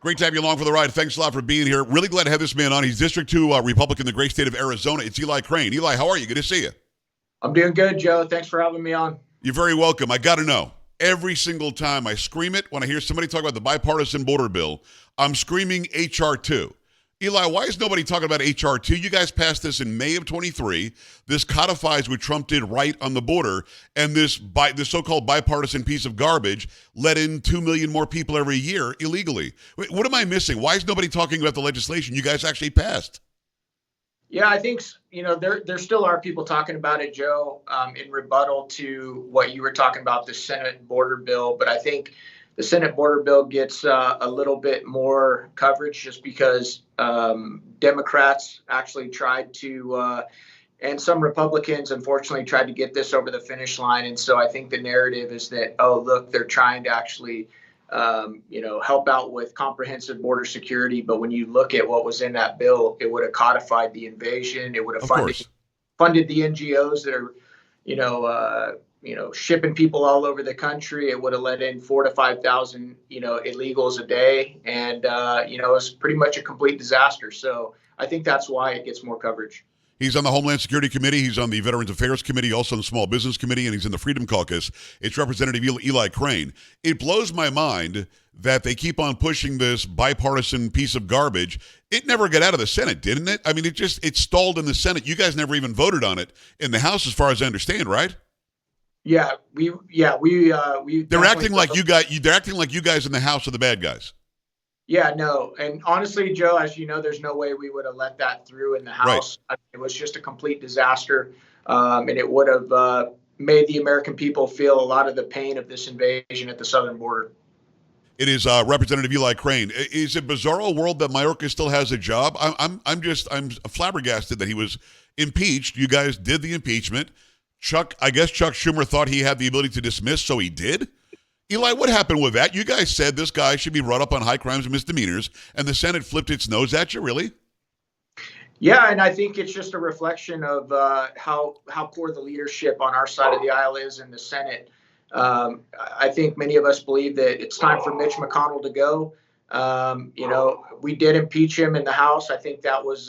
Great to have you along for the ride. Thanks a lot for being here. Really glad to have this man on. He's District 2 Republican in the great state of Arizona. It's Eli Crane. Eli, how are you? Good to see you. I'm doing good, Joe. Thanks for having me on. You're very welcome. I got to know, every single time I scream it when I hear somebody talk about the bipartisan border bill, I'm screaming H.R. 2. Eli, why is nobody talking about H.R. 2? You guys passed this in May of 23. This codifies what Trump did right on the border, and this so-called bipartisan piece of garbage let in 2 million more people every year illegally. What am I missing? Why is nobody talking about the legislation you guys actually passed? Yeah, I think, there still are people talking about it, Joe, in rebuttal to what you were talking about, the Senate border bill. But I think the Senate border bill gets a little bit more coverage just because Democrats actually tried to, and some Republicans, unfortunately, tried to get this over the finish line. And so I think the narrative is that, oh, look, they're trying to actually, help out with comprehensive border security. But when you look at what was in that bill, it would have codified the invasion. It would have funded the NGOs that are, shipping people all over the country. It would have let in 4,000 to 5,000, illegals a day. And, it's pretty much a complete disaster. So I think that's why it gets more coverage. He's on the Homeland Security Committee. He's on the Veterans Affairs Committee, also on the Small Business Committee, and he's in the Freedom Caucus. It's Representative Eli Crane. It blows my mind that they keep on pushing this bipartisan piece of garbage. It never got out of the Senate, didn't it? I mean, it stalled in the Senate. You guys never even voted on it in the House, as far as I understand, right? Yeah, we. They're acting like you guys in the House are the bad guys. Yeah, no. And honestly, Joe, as you know, there's no way we would have let that through in the House. Right. It was just a complete disaster. And it would have made the American people feel a lot of the pain of this invasion at the southern border. It is Representative Eli Crane. Is it bizarro world that Mayorkas still has a job? I'm flabbergasted that he was impeached. You guys did the impeachment. I guess Chuck Schumer thought he had the ability to dismiss, so he did. Eli, what happened with that? You guys said this guy should be brought up on high crimes and misdemeanors, and the Senate flipped its nose at you, really? Yeah, and I think it's just a reflection of how poor the leadership on our side of the aisle is in the Senate. I think many of us believe that it's time for Mitch McConnell to go. We did impeach him in the House. I think that was,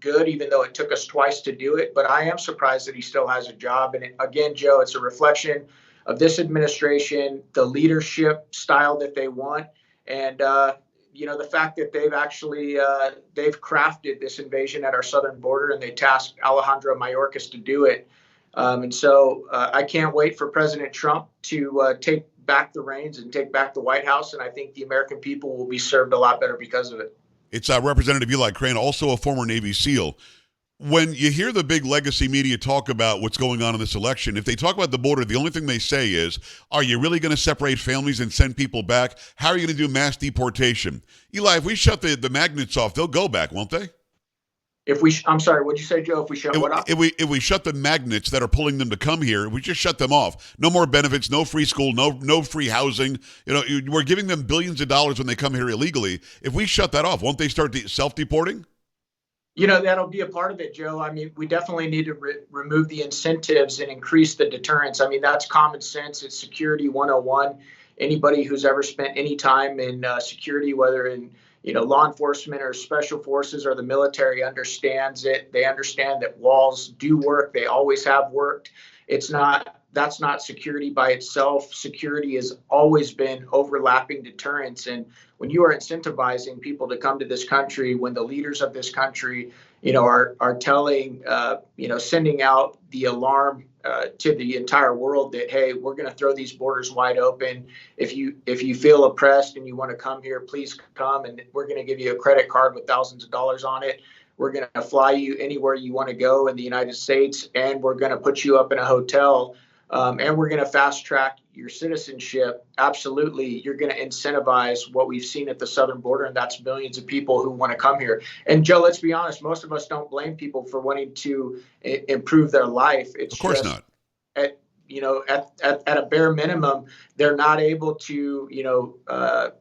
good, even though it took us twice to do it. But I am surprised that he still has a job. And again, Joe, it's a reflection of this administration, the leadership style that they want, and the fact that they've actually they've crafted this invasion at our southern border, and they tasked Alejandro Mayorkas to do it. And so I can't wait for President Trump to take back the reins and take back the White House, and I think the American people will be served a lot better because of it. It's Representative Eli Crane, also a former Navy SEAL. When you hear the big legacy media talk about what's going on in this election, if they talk about the border, the only thing they say is, are you really going to separate families and send people back? How are you going to do mass deportation? Eli, if we shut the magnets off, they'll go back, won't they? I'm sorry, what'd you say, Joe? If we shut what off? If we shut the magnets that are pulling them to come here, we just shut them off. No more benefits, no free school, no free housing. We're giving them billions of dollars when they come here illegally. If we shut that off, won't they start self-deporting? That'll be a part of it, Joe. I mean, we definitely need to remove the incentives and increase the deterrence. I mean, that's common sense. It's security 101. Anybody who's ever spent any time in security, whether in law enforcement or special forces or the military, understands it. They understand that walls do work. They always have worked. That's not security by itself. Security has always been overlapping deterrence. And when you are incentivizing people to come to this country, when the leaders of this country, are telling, sending out the alarm to the entire world that, hey, we're going to throw these borders wide open. If you feel oppressed and you want to come here, please come, and we're going to give you a credit card with thousands of dollars on it. We're going to fly you anywhere you want to go in the United States, and we're going to put you up in a hotel. And we're going to fast track your citizenship. Absolutely. You're going to incentivize what we've seen at the southern border, and that's millions of people who want to come here. And Joe, let's be honest, most of us don't blame people for wanting to improve their life. It's of course not. At a bare minimum, they're not able to,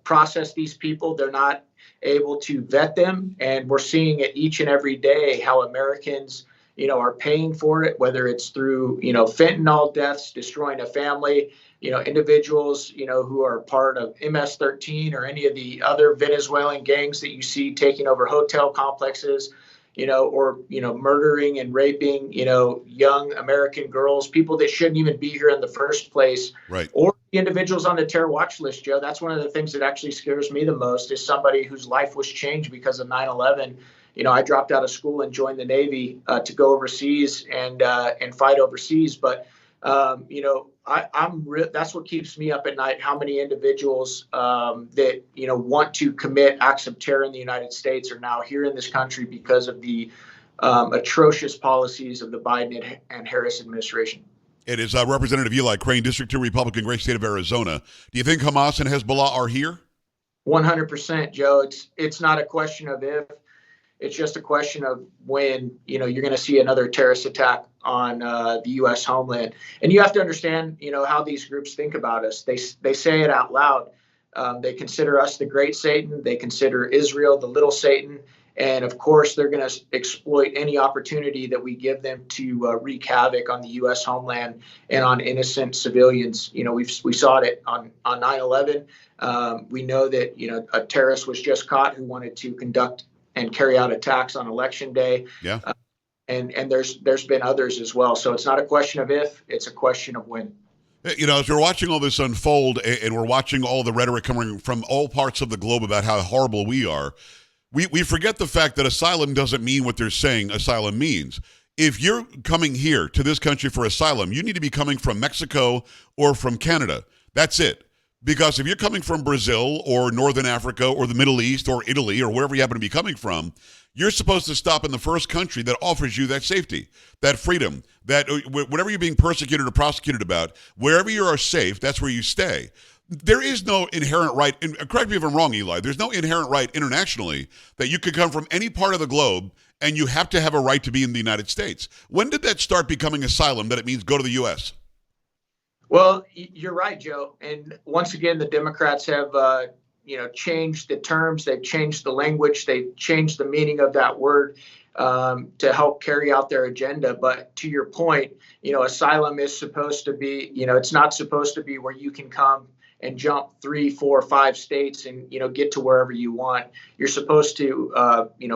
process these people. They're not able to vet them. And we're seeing it each and every day how Americans are paying for it, whether it's through, fentanyl deaths, destroying a family, individuals, who are part of MS-13 or any of the other Venezuelan gangs that you see taking over hotel complexes, or, murdering and raping, young American girls, people that shouldn't even be here in the first place. Right. Or the individuals on the terror watch list, Joe. That's one of the things that actually scares me the most, is somebody whose life was changed because of 9/11. I dropped out of school and joined the Navy to go overseas and fight overseas. But that's what keeps me up at night. How many individuals that want to commit acts of terror in the United States are now here in this country because of the atrocious policies of the Biden and Harris administration. It is Representative Eli Crane, District 2 Republican, great state of Arizona. Do you think Hamas and Hezbollah are here? 100%, Joe. It's not a question of if. It's just a question of when, you're going to see another terrorist attack on the U.S. homeland. And you have to understand, how these groups think about us. They say it out loud. They consider us the great Satan. They consider Israel the little Satan. And of course, they're going to exploit any opportunity that we give them to wreak havoc on the U.S. homeland and on innocent civilians. We saw it on 9/11. We know that, a terrorist was just caught who wanted to conduct and carry out attacks on election day. Yeah. And there's been others as well. So it's not a question of if, it's a question of when. As we're watching all this unfold and we're watching all the rhetoric coming from all parts of the globe about how horrible we are, we forget the fact that asylum doesn't mean what they're saying asylum means. If you're coming here to this country for asylum, you need to be coming from Mexico or from Canada. That's it. Because if you're coming from Brazil or Northern Africa or the Middle East or Italy or wherever you happen to be coming from, you're supposed to stop in the first country that offers you that safety, that freedom, that whatever you're being persecuted or prosecuted about, wherever you are safe, that's where you stay. There is no inherent right, and correct me if I'm wrong, Eli, there's no inherent right internationally that you could come from any part of the globe and you have to have a right to be in the United States. When did that start becoming asylum, that it means go to the U.S.? Well, you're right, Joe. And once again, the Democrats have, changed the terms. They've changed the language. They've changed the meaning of that word to help carry out their agenda. But to your point, asylum is supposed to be, it's not supposed to be where you can come and jump 3, 4, 5 states and, get to wherever you want. You're supposed to,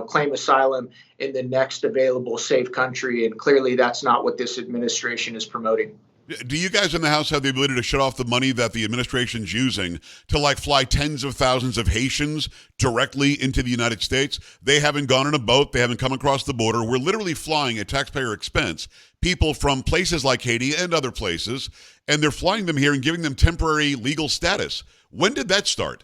claim asylum in the next available safe country. And clearly that's not what this administration is promoting. Do you guys in the House have the ability to shut off the money that the administration's using to fly tens of thousands of Haitians directly into the United States? They haven't gone in a boat. They haven't come across the border. We're literally flying at taxpayer expense people from places like Haiti and other places, and they're flying them here and giving them temporary legal status. When did that start?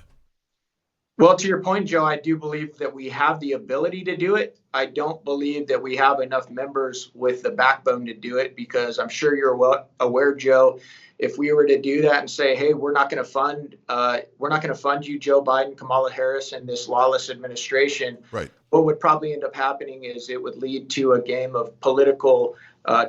Well, to your point, Joe, I do believe that we have the ability to do it. I don't believe that we have enough members with the backbone to do it, because I'm sure you're well aware, Joe, if we were to do that and say, hey, we're not going to fund you, Joe Biden, Kamala Harris, and this lawless administration. Right. What would probably end up happening is it would lead to a game of political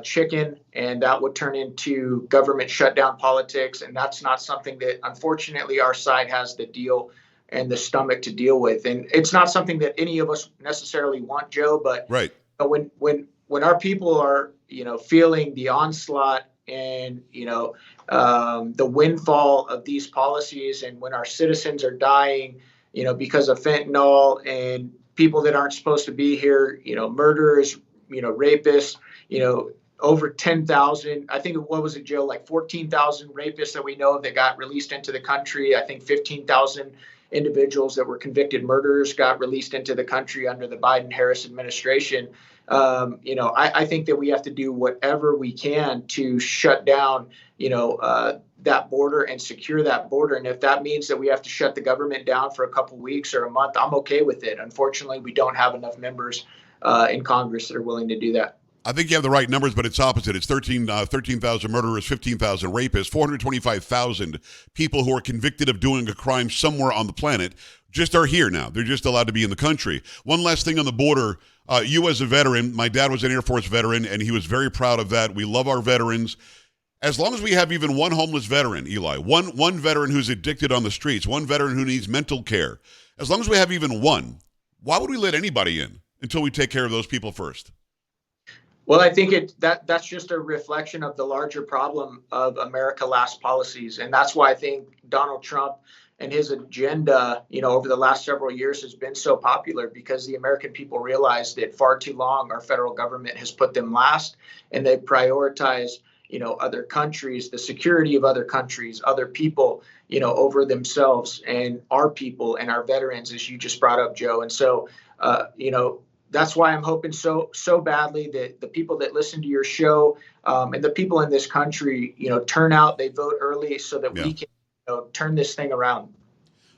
chicken, and that would turn into government shutdown politics. And that's not something that, unfortunately, our side has the deal and the stomach to deal with. And it's not something that any of us necessarily want, Joe, but right. When our people are, feeling the onslaught and, the windfall of these policies, and when our citizens are dying, because of fentanyl and people that aren't supposed to be here, murderers, rapists, over 10,000, I think, what was it, Joe, 14,000 rapists that we know of that got released into the country. I think 15,000 individuals that were convicted murderers got released into the country under the Biden-Harris administration. I think that we have to do whatever we can to shut down, that border and secure that border. And if that means that we have to shut the government down for a couple weeks or a month, I'm okay with it. Unfortunately, we don't have enough members in Congress that are willing to do that. I think you have the right numbers, but it's opposite. It's 13,000 murderers, 15,000 rapists, 425,000 people who are convicted of doing a crime somewhere on the planet just are here now. They're just allowed to be in the country. One last thing on the border. You as a veteran, my dad was an Air Force veteran, and he was very proud of that. We love our veterans. As long as we have even one homeless veteran, Eli, one veteran who's addicted on the streets, one veteran who needs mental care, as long as we have even one, why would we let anybody in until we take care of those people first? Well, I think that's just a reflection of the larger problem of America Last policies, and that's why I think Donald Trump and his agenda, over the last several years has been so popular, because the American people realize that far too long our federal government has put them last, and they prioritize, other countries, the security of other countries, other people, over themselves and our people and our veterans, as you just brought up, Joe. And so, that's why I'm hoping so badly that the people that listen to your show, and the people in this country, turn out, they vote early so that we can turn this thing around.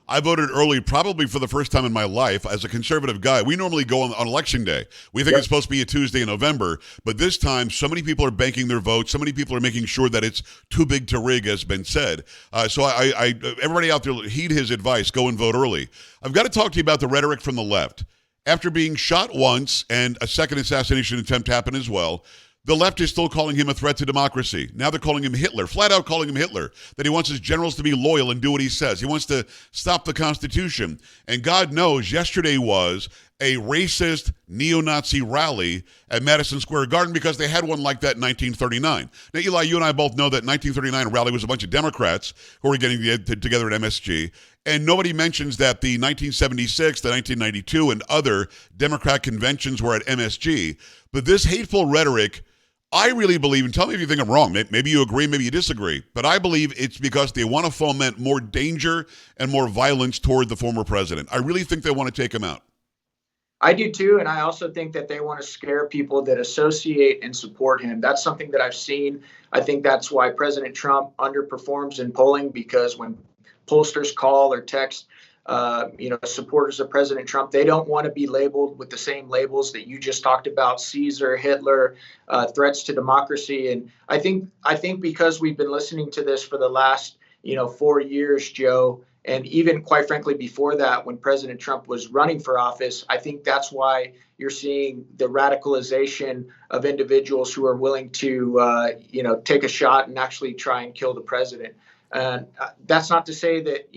I voted early probably for the first time in my life as a conservative guy. We normally go on Election Day. We think it's supposed to be a Tuesday in November, but this time so many people are banking their votes. So many people are making sure that it's too big to rig, has been said. So everybody out there, heed his advice. Go and vote early. I've got to talk to you about the rhetoric from the left. After being shot once and a second assassination attempt happened as well, the left is still calling him a threat to democracy. Now they're calling him Hitler, flat out calling him Hitler, that he wants his generals to be loyal and do what he says. He wants to stop the Constitution. And God knows yesterday was a racist neo-Nazi rally at Madison Square Garden, because they had one like that in 1939. Now, Eli, you and I both know that 1939 rally was a bunch of Democrats who were getting together at MSG. And nobody mentions that the 1976, the 1992, and other Democrat conventions were at MSG. But this hateful rhetoric, I really believe, and tell me if you think I'm wrong, maybe you agree, maybe you disagree, but I believe it's because they want to foment more danger and more violence toward the former president. I really think they want to take him out. I do too, and I also think that they want to scare people that associate and support him. That's something that I've seen. I think that's why President Trump underperforms in polling, because when pollsters call or text supporters of President Trump, they don't want to be labeled with the same labels that you just talked about: Caesar, Hitler, threats to democracy. And I think because we've been listening to this for the last 4 years, Joe, and even quite frankly before that, when President Trump was running for office, I think that's why you're seeing the radicalization of individuals who are willing to take a shot and actually try and kill the president. And that's not to say that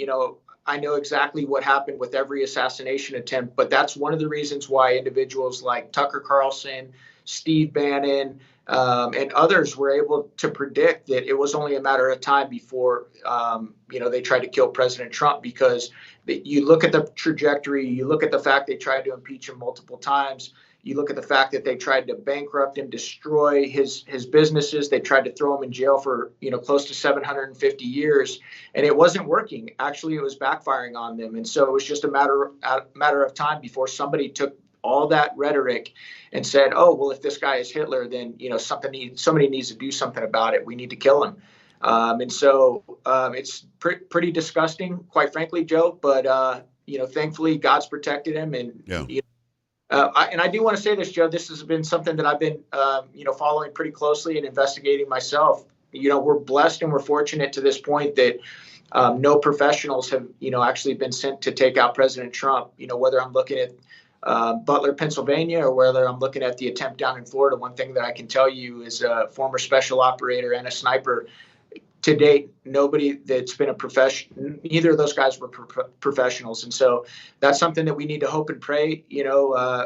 I know exactly what happened with every assassination attempt, but that's one of the reasons why individuals like Tucker Carlson, Steve Bannon, and others were able to predict that it was only a matter of time before, they tried to kill President Trump, because you look at the trajectory, you look at the fact they tried to impeach him multiple times. You look at the fact that they tried to bankrupt him, destroy his businesses. They tried to throw him in jail for, close to 750 years, and it wasn't working. Actually, it was backfiring on them. And so it was just a matter of time before somebody took all that rhetoric and said, oh, well, if this guy is Hitler, then, somebody needs to do something about it. We need to kill him. And so it's pretty disgusting, quite frankly, Joe. But, thankfully, God's protected him. And, and I do want to say this, Joe, this has been something that I've been, following pretty closely and investigating myself. We're blessed and we're fortunate to this point that no professionals have, actually been sent to take out President Trump. Whether I'm looking at Butler, Pennsylvania, or whether I'm looking at the attempt down in Florida, one thing that I can tell you is a former special operator and a sniper. To date, nobody that's been a professional, neither of those guys were professionals. And so that's something that we need to hope and pray,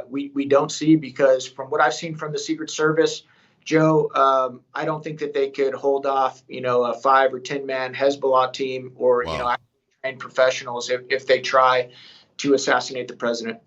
we don't see, because from what I've seen from the Secret Service, Joe, I don't think that they could hold off, a 5 or 10 man Hezbollah team or, trained professionals if they try to assassinate the president.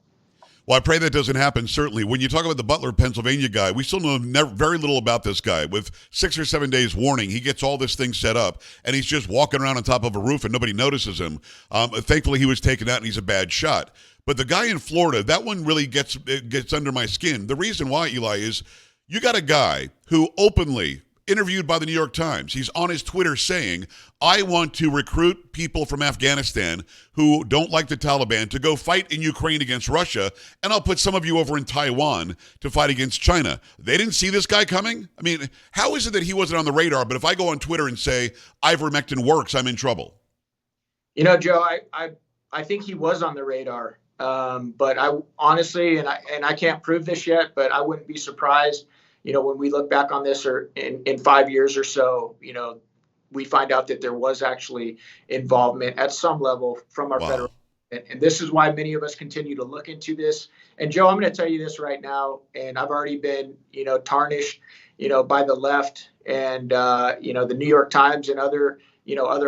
Well, I pray that doesn't happen, certainly. When you talk about the Butler, Pennsylvania guy, we still know very little about this guy. With 6 or 7 days warning, he gets all this thing set up, and he's just walking around on top of a roof, and nobody notices him. Thankfully, he was taken out, and he's a bad shot. But the guy in Florida, that one really gets under my skin. The reason why, Eli, is you got a guy who openly, interviewed by the New York Times, he's on his Twitter saying, I want to recruit people from Afghanistan who don't like the Taliban to go fight in Ukraine against Russia, and I'll put some of you over in Taiwan to fight against China. They didn't see this guy coming? I mean, how is it that he wasn't on the radar, but if I go on Twitter and say ivermectin works, I'm in trouble? Joe, I think he was on the radar, but I honestly, and I can't prove this yet, but I wouldn't be surprised when we look back on this or in 5 years or so, we find out that there was actually involvement at some level from our federal And this is why many of us continue to look into this. And Joe, I'm going to tell you this right now, and I've already been, tarnished, by the left and, the New York Times and other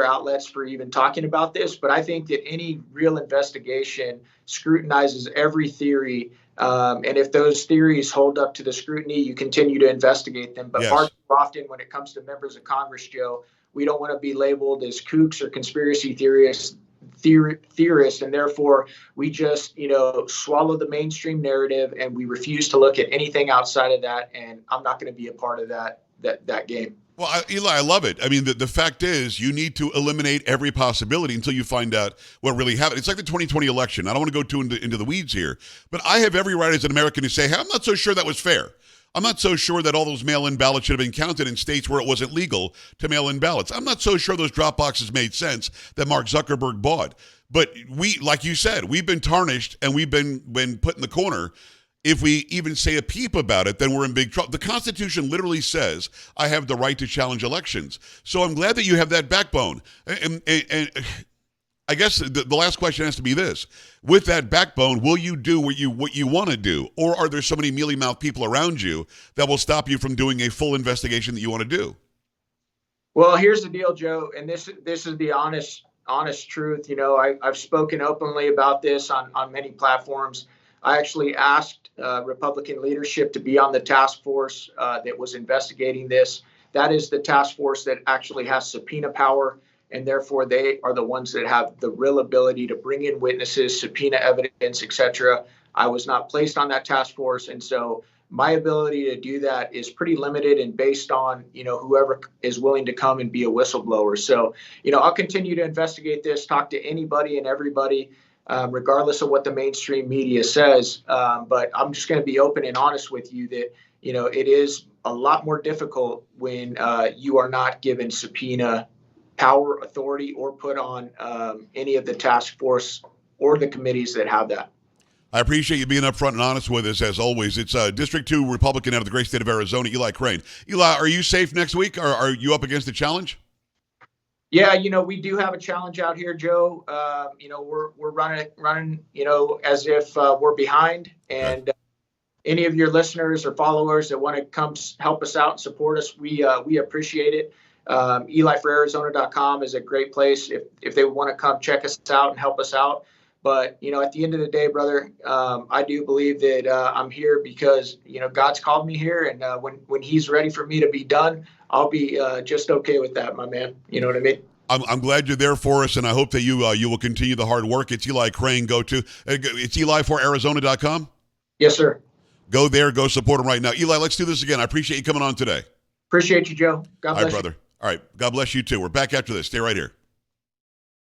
outlets for even talking about this. But I think that any real investigation scrutinizes every theory. And if those theories hold up to the scrutiny, you continue to investigate them. But far too often when it comes to members of Congress, Joe, we don't want to be labeled as kooks or conspiracy theorists, and therefore we just swallow the mainstream narrative and we refuse to look at anything outside of that. And I'm not going to be a part of that game. Well, Eli, I love it. I mean, the fact is you need to eliminate every possibility until you find out what really happened. It's like the 2020 election. I don't want to go too into the weeds here, but I have every right as an American to say, hey, I'm not so sure that was fair. I'm not so sure that all those mail-in ballots should have been counted in states where it wasn't legal to mail in ballots. I'm not so sure those drop boxes made sense that Mark Zuckerberg bought. But we, like you said, we've been tarnished and we've been put in the corner. If we even say a peep about it, then we're in big trouble. The Constitution literally says I have the right to challenge elections. So I'm glad that you have that backbone. And I guess the last question has to be this. With that backbone, will you do what you want to do? Or are there so many mealy-mouthed people around you that will stop you from doing a full investigation that you want to do? Well, here's the deal, Joe, and this is the honest truth. I've spoken openly about this on many platforms. I actually asked Republican leadership to be on the task force that was investigating this. That is the task force that actually has subpoena power, and therefore they are the ones that have the real ability to bring in witnesses, subpoena evidence, etc. I was not placed on that task force, and so my ability to do that is pretty limited and based on, whoever is willing to come and be a whistleblower. So, I'll continue to investigate this, talk to anybody and everybody, regardless of what the mainstream media says. But I'm just going to be open and honest with you that, it is a lot more difficult when you are not given subpoena power, authority, or put on any of the task force or the committees that have that. I appreciate you being upfront and honest with us, as always. It's District 2 Republican out of the great state of Arizona, Eli Crane. Eli, are you safe next week? Are you up against a challenge? Yeah, we do have a challenge out here, Joe. We're running, as if we're behind. And any of your listeners or followers that want to come help us out and support us, we appreciate it. EliForArizona.com is a great place if they want to come check us out and help us out. But, at the end of the day, brother, I do believe that I'm here because, God's called me here. And when he's ready for me to be done, I'll be just okay with that, my man. You know what I mean? I'm glad you're there for us, and I hope that you will continue the hard work. It's Eli Crane. It's EliForArizona.com? Yes, sir. Go there. Go support him right now. Eli, let's do this again. I appreciate you coming on today. Appreciate you, Joe. God bless you. All right, brother. All right. God bless you, too. We're back after this. Stay right here.